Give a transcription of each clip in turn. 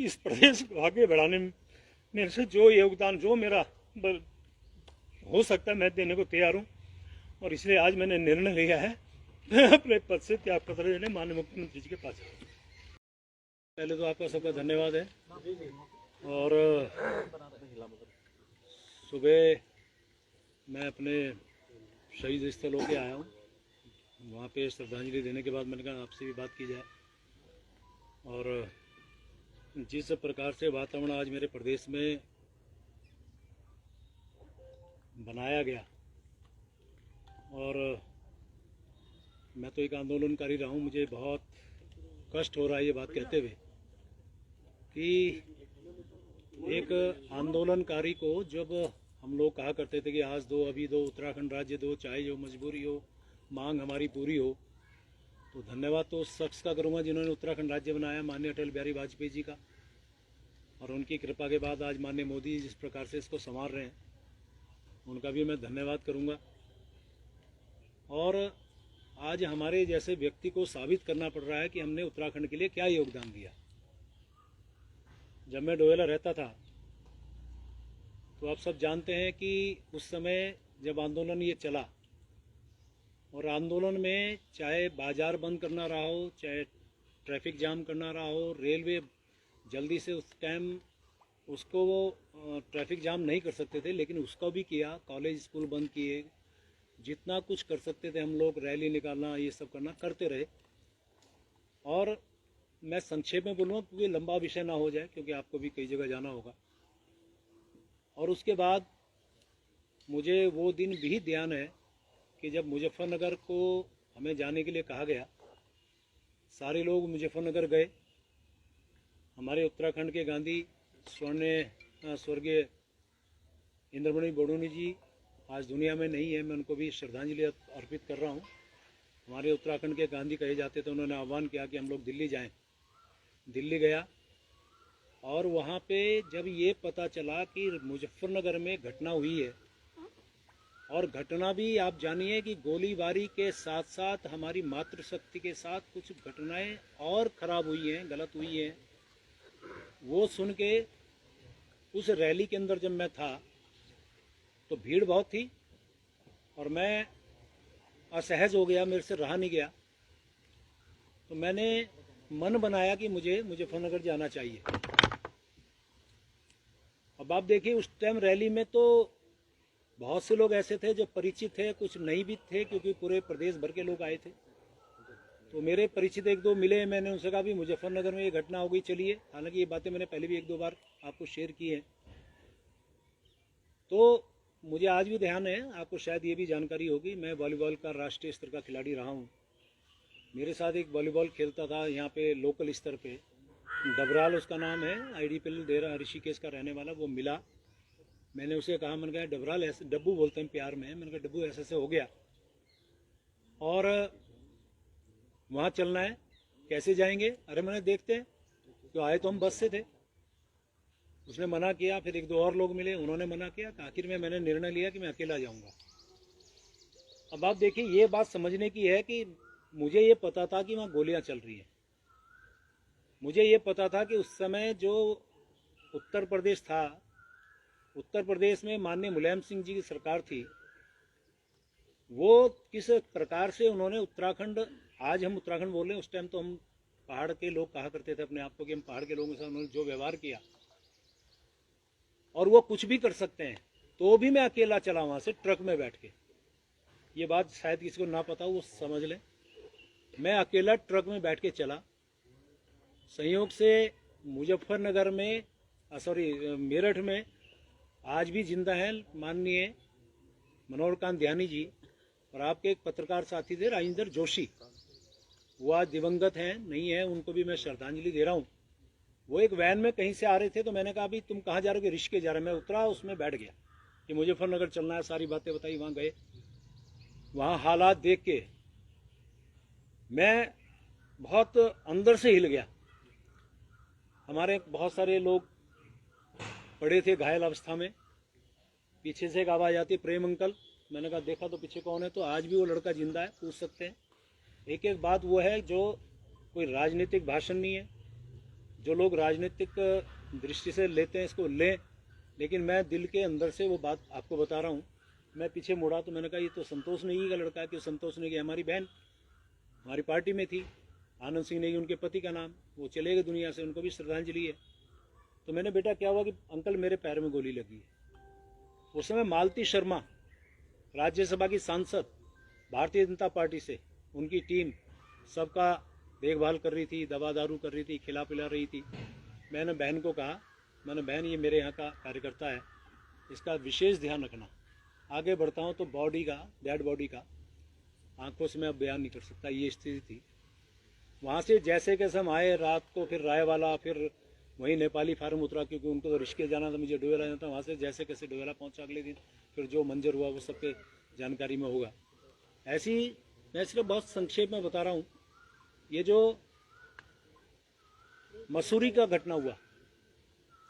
कि इस प्रदेश को आगे बढ़ाने में मेरे से जो योगदान जो मेरा हो सकता है मैं देने को तैयार हूँ। और इसलिए आज मैंने निर्णय लिया है अपने पद से त्याग पत्र देने माननीय मुख्यमंत्री जी के पास। पहले तो आपका सबका धन्यवाद है। और सुबह मैं अपने शहीद स्थल होके आया हूँ, वहाँ पे श्रद्धांजलि देने के बाद मैंने कहा आपसे भी बात की जाए। और जिस प्रकार से वातावरण आज मेरे प्रदेश में बनाया गया, और मैं तो एक आंदोलनकारी रहा हूँ, मुझे बहुत कष्ट हो रहा है ये बात कहते हुए कि एक आंदोलनकारी को जब हम लोग कहा करते थे कि आज दो, अभी दो, उत्तराखंड राज्य दो, चाहे जो मजबूरी हो, मांग हमारी पूरी हो, तो धन्यवाद तो उस शख्स का करूँगा जिन्होंने उत्तराखंड राज्य बनाया, माननीय अटल बिहारी वाजपेयी जी का। और उनकी कृपा के बाद आज माननीय मोदी जिस प्रकार से इसको संभाल रहे हैं, उनका भी मैं धन्यवाद करूँगा। और आज हमारे जैसे व्यक्ति को साबित करना पड़ रहा है कि हमने उत्तराखंड के लिए क्या योगदान दिया। जब मैं डोएला रहता था तो आप सब जानते हैं कि उस समय जब आंदोलन ये चला, और आंदोलन में चाहे बाजार बंद करना रहा हो, चाहे ट्रैफिक जाम करना रहा हो, रेलवे जल्दी से उस टाइम उसको वो ट्रैफिक जाम नहीं कर सकते थे, लेकिन उसका भी किया, कॉलेज स्कूल बंद किए, जितना कुछ कर सकते थे हम लोग, रैली निकालना, ये सब करना करते रहे। और मैं संक्षेप में बोलूँगा क्योंकि लंबा विषय ना हो जाए, क्योंकि आपको भी कई जगह जाना होगा। और उसके बाद मुझे वो दिन भी ध्यान है कि जब मुजफ्फरनगर को हमें जाने के लिए कहा गया, सारे लोग मुजफ्फरनगर गए। हमारे उत्तराखंड के गांधी स्वर्गीय इंद्रमणि बडोनी जी आज दुनिया में नहीं है, मैं उनको भी श्रद्धांजलि अर्पित कर रहा हूँ। हमारे उत्तराखंड के गांधी कहे जाते थे, उन्होंने आह्वान किया कि हम लोग दिल्ली जाएं। दिल्ली गया, और वहाँ पे जब ये पता चला कि मुजफ्फरनगर में घटना हुई है, और घटना भी आप जानिए कि गोलीबारी के साथ साथ हमारी मातृशक्ति के साथ कुछ घटनाएं और ख़राब हुई हैं, गलत हुई हैं, वो सुन के उस रैली के अंदर जब मैं था तो भीड़ बहुत थी और मैं असहज हो गया, मेरे से रहा नहीं गया। तो मैंने मन बनाया कि मुझे मुजफ्फरनगर जाना चाहिए। अब आप देखिए उस टाइम रैली में तो बहुत से लोग ऐसे थे जो परिचित थे, कुछ नहीं भी थे, क्योंकि पूरे प्रदेश भर के लोग आए थे। तो मेरे परिचित एक दो मिले, मैंने उनसे कहा भी मुजफ्फरनगर में ये घटना हो गई, चलिए। हालांकि ये बातें मैंने पहले भी एक दो बार आपको शेयर की हैं। तो मुझे आज भी ध्यान है, आपको शायद ये भी जानकारी होगी, मैं वॉलीबॉल का राष्ट्रीय स्तर का खिलाड़ी रहा हूँ। मेरे साथ एक वॉलीबॉल खेलता था यहाँ पे लोकल स्तर पे, डबराल उसका नाम है, IDPL देरा ऋषिकेश का रहने वाला, वो मिला। मैंने उसे कहा, मैंने कहा डबराल, ऐसे डब्बू बोलते हैं प्यार में, मैंने कहा डब्बू ऐसे हो गया और वहाँ चलना है, कैसे जाएंगे? अरे मैंने देखते हैं, तो आए तो हम बस से थे। उसने मना किया, फिर एक दो और लोग मिले, उन्होंने मना किया। आखिर में मैंने निर्णय लिया कि मैं अकेला जाऊंगा। अब आप देखिए, ये बात समझने की है कि मुझे ये पता था कि वहाँ गोलियां चल रही हैं। मुझे ये पता था कि उस समय जो उत्तर प्रदेश था, उत्तर प्रदेश में माननीय मुलायम सिंह जी की सरकार थी, वो किस प्रकार से उन्होंने उत्तराखंड, आज हम उत्तराखंड बोल रहे हैं, उस टाइम तो हम पहाड़ के लोग कहा करते थे अपने आप को कि हम पहाड़ के लोगों के साथ उन्होंने जो व्यवहार किया, और वो कुछ भी कर सकते हैं, तो भी मैं अकेला चला वहाँ से ट्रक में बैठ के। ये बात शायद किसी को ना पता हो, वो समझ लें। मैं अकेला ट्रक में बैठ के चला। संयोग से मुजफ्फरनगर में, मेरठ में आज भी जिंदा हैं माननीय मनोहरकांत ध्यानी जी, और आपके एक पत्रकार साथी थे राजेंद्र जोशी, वो आज दिवंगत हैं, नहीं है, उनको भी मैं श्रद्धांजलि दे रहा हूँ। वो एक वैन में कहीं से आ रहे थे, तो मैंने कहा, अभी तुम कहाँ जा रहे हो? ऋषिकेश जा रहे हैं। मैं उतरा, उसमें बैठ गया कि मुजफ्फरनगर चलना है, सारी बातें बताई। वहाँ गए, वहाँ हालात देख के मैं बहुत अंदर से हिल गया। हमारे बहुत सारे लोग पड़े थे घायल अवस्था में। पीछे से एक आवाज़ आती, प्रेम अंकल। मैंने कहा देखा तो पीछे कौन है, तो आज भी वो लड़का जिंदा है, पूछ सकते हैं। एक एक बात वो है जो कोई राजनीतिक भाषण नहीं है, जो लोग राजनीतिक दृष्टि से लेते हैं इसको लें, लेकिन मैं दिल के अंदर से वो बात आपको बता रहा हूँ। मैं पीछे मुड़ा तो मैंने कहा ये तो संतोष नेगी का लड़का है। कि संतोष नेगी हमारी बहन हमारी पार्टी में थी, आनंद सिंह नेगी उनके पति का नाम, वो चले गए दुनिया से, उनको भी श्रद्धांजलि है। तो मैंने बेटा क्या हुआ कि अंकल मेरे पैर में गोली लगी है। उस समय मालती शर्मा राज्यसभा की सांसद भारतीय जनता पार्टी से, उनकी टीम सबका देखभाल कर रही थी, दवा दारू कर रही थी, खिला पिला रही थी। मैंने बहन को कहा, मैंने बहन ये मेरे यहाँ का कार्यकर्ता है, इसका विशेष ध्यान रखना। आगे बढ़ता हूँ तो बॉडी का, डेड बॉडी का आंखों से मैं अब बयान नहीं कर सकता, ये स्थिति थी। वहाँ से जैसे कैसे हम आए रात को, फिर रायवाला, फिर वहीं नेपाली फार्म उतरा क्योंकि उनको तो ऋषिकेश जाना था, मुझे डोवेला जाना था। वहाँ से जैसे कैसे डोवेला पहुँचा अगले दिन, फिर जो मंजर हुआ वो सबके जानकारी में होगा। ऐसी मैं सिर्फ बहुत संक्षेप में बता रहा हूँ। ये जो मसूरी का घटना हुआ,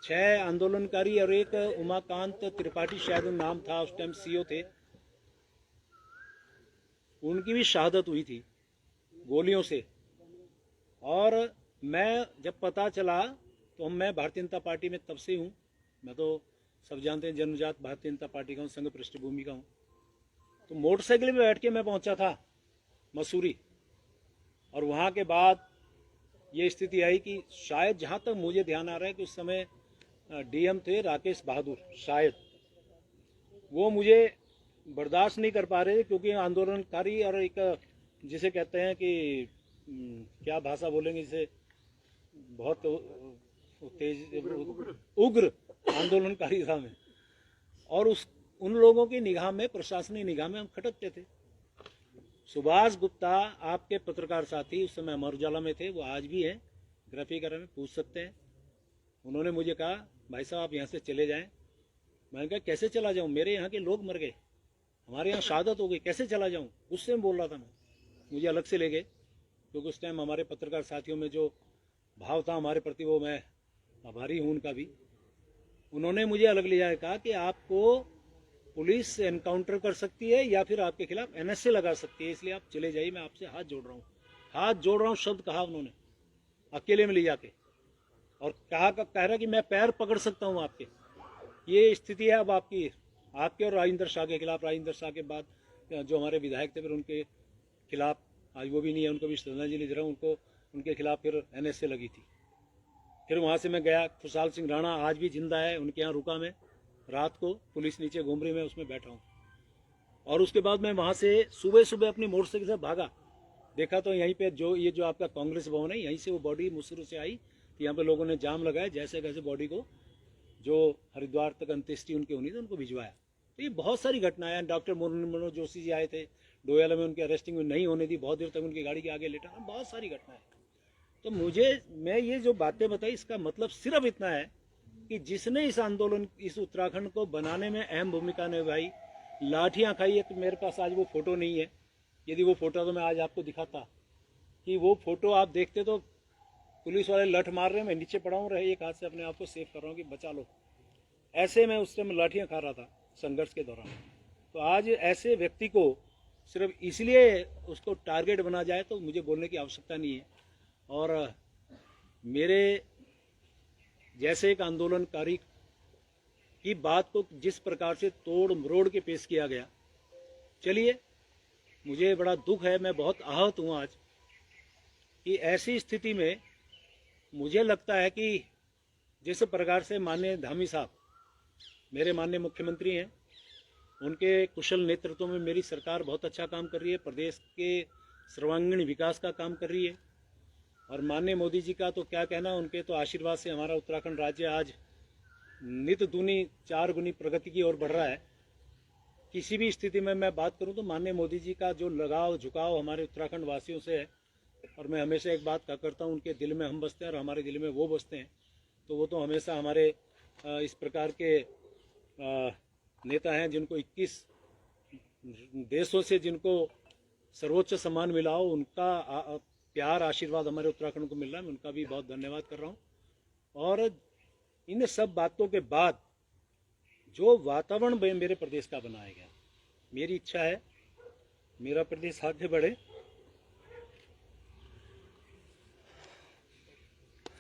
6 आंदोलनकारी और एक उमाकांत त्रिपाठी शायद नाम था, उस टाइम सीओ थे, उनकी भी शहादत हुई थी गोलियों से। और मैं जब पता चला तो मैं भारतीय जनता पार्टी में तब से हूँ। मैं तो सब जानते हैं जन्मजात भारतीय जनता पार्टी का हूँ, संघ पृष्ठभूमि का हूँ। तो मोटरसाइकिल में बैठ के मैं पहुंचा था मसूरी, और वहाँ के बाद ये स्थिति आई कि शायद जहाँ तक मुझे ध्यान आ रहा है कि उस समय डीएम थे राकेश बहादुर, शायद वो मुझे बर्दाश्त नहीं कर पा रहे थे, क्योंकि आंदोलनकारी और एक जिसे कहते हैं कि क्या भाषा बोलेंगे, जिसे बहुत तेज उग्र आंदोलनकारी था मैं, और उन लोगों की निगाह में, प्रशासनिक निगाह में हम खटकते थे। सुभाष गुप्ता आपके पत्रकार साथी उस समय अमर उजाला में थे, वो आज भी हैं, ग्राफिकर में पूछ सकते हैं। उन्होंने मुझे कहा भाई साहब आप यहाँ से चले जाएं। मैंने कहा कैसे चला जाऊँ, मेरे यहाँ के लोग मर गए, हमारे यहाँ शहादत हो गई, कैसे चला जाऊँ। उससे बोल रहा था मैं, मुझे अलग से ले गए, क्योंकि उस टाइम हमारे पत्रकार साथियों में जो भाव था हमारे प्रति, वो मैं आभारी हूँ उनका भी। उन्होंने मुझे अलग ले जाकर कहा कि आपको पुलिस एनकाउंटर कर सकती है या फिर आपके खिलाफ एनएसए लगा सकती है, इसलिए आप चले जाइए, मैं आपसे हाथ जोड़ रहा हूँ। हाथ जोड़ रहा हूँ शब्द कहा उन्होंने, अकेले में ले जाके, और कह रहा कि मैं पैर पकड़ सकता हूँ आपके। ये स्थिति है अब आपकी, आपके और राजेंद्र शाह के खिलाफ। राजेंद्र शाह के बाद जो हमारे विधायक थे फिर उनके खिलाफ, आज वो भी नहीं है, उनको भी श्रद्धांजलि दे रहा हूँ, उनको उनके खिलाफ फिर एनएसए लगी थी। फिर वहाँ से मैं गया, खुशहाल सिंह राणा आज भी जिंदा है, उनके यहाँ रुका मैं रात को, पुलिस नीचे घूम रही, मैं उसमें बैठा हूँ। और उसके बाद मैं वहाँ से सुबह सुबह अपनी मोटरसाइकिल से भागा, देखा तो यहीं पे जो आपका कांग्रेस भवन है, यहीं से वो बॉडी मुसरू से आई। तो यहाँ पे लोगों ने जाम लगाया, जैसे कैसे बॉडी को जो हरिद्वार तक अंत्येष्टि उनकी होनी थी उनको भिजवाया। तो ये बहुत सारी घटनाएं। डॉक्टर मनोज जोशी जी आए थे डोयाला में, उनकी अरेस्टिंग में नहीं होने दी, बहुत देर तक उनकी गाड़ी के आगे लेटा, बहुत सारी घटनाएं। तो मैं ये जो बातें बताई, इसका मतलब सिर्फ इतना है कि जिसने इस आंदोलन, इस उत्तराखंड को बनाने में अहम भूमिका निभाई, लाठियां खाई है। तो मेरे पास आज वो फोटो नहीं है, यदि वो फोटो तो मैं आज आपको दिखाता, कि वो फोटो आप देखते तो पुलिस वाले लठ मार रहे हैं, मैं नीचे पड़ा हूँ, रहे एक हाथ से अपने आप को सेव कर रहा हूँ कि बचा लो। ऐसे मैं उस टाइम लाठियाँ खा रहा था संघर्ष के दौरान। तो आज ऐसे व्यक्ति को सिर्फ इसलिए उसको टारगेट बना जाए तो मुझे बोलने की आवश्यकता नहीं है। और मेरे जैसे एक आंदोलनकारी की बात को जिस प्रकार से तोड़ मरोड़ के पेश किया गया, चलिए मुझे बड़ा दुख है, मैं बहुत आहत हूँ आज कि ऐसी स्थिति में मुझे लगता है कि जिस प्रकार से माननीय धामी साहब मेरे माननीय मुख्यमंत्री हैं, उनके कुशल नेतृत्व में मेरी सरकार बहुत अच्छा काम कर रही है, प्रदेश के सर्वांगीण विकास का काम कर रही है। और माननीय मोदी जी का तो क्या कहना, उनके तो आशीर्वाद से हमारा उत्तराखंड राज्य आज नित दूनी 4 गुनी प्रगति की ओर बढ़ रहा है। किसी भी स्थिति में मैं बात करूं तो माननीय मोदी जी का जो लगाव झुकाव हमारे उत्तराखंड वासियों से है, और मैं हमेशा एक बात करता हूं, उनके दिल में हम बसते हैं और हमारे दिल में वो बसते हैं। तो वो तो हमेशा हमारे इस प्रकार के नेता हैं जिनको 21 देशों से जिनको सर्वोच्च सम्मान मिला हो, उनका प्यार आशीर्वाद हमारे उत्तराखंड को मिल रहा है, मैं उनका भी बहुत धन्यवाद कर रहा हूँ। और इन सब बातों के बाद जो वातावरण मेरे प्रदेश का बनाया गया, मेरी इच्छा है मेरा प्रदेश आगे बढ़े।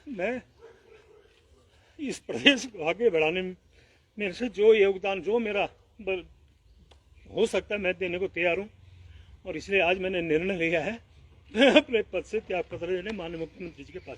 मैं इस प्रदेश को आगे बढ़ाने में मेरे से जो योगदान, जो मेरा हो सकता है, मैं देने को तैयार हूँ। और इसलिए आज मैंने निर्णय लिया है, मैं अपने पद से त्याग पत्र देने माननीय मुख्यमंत्री जी के पास।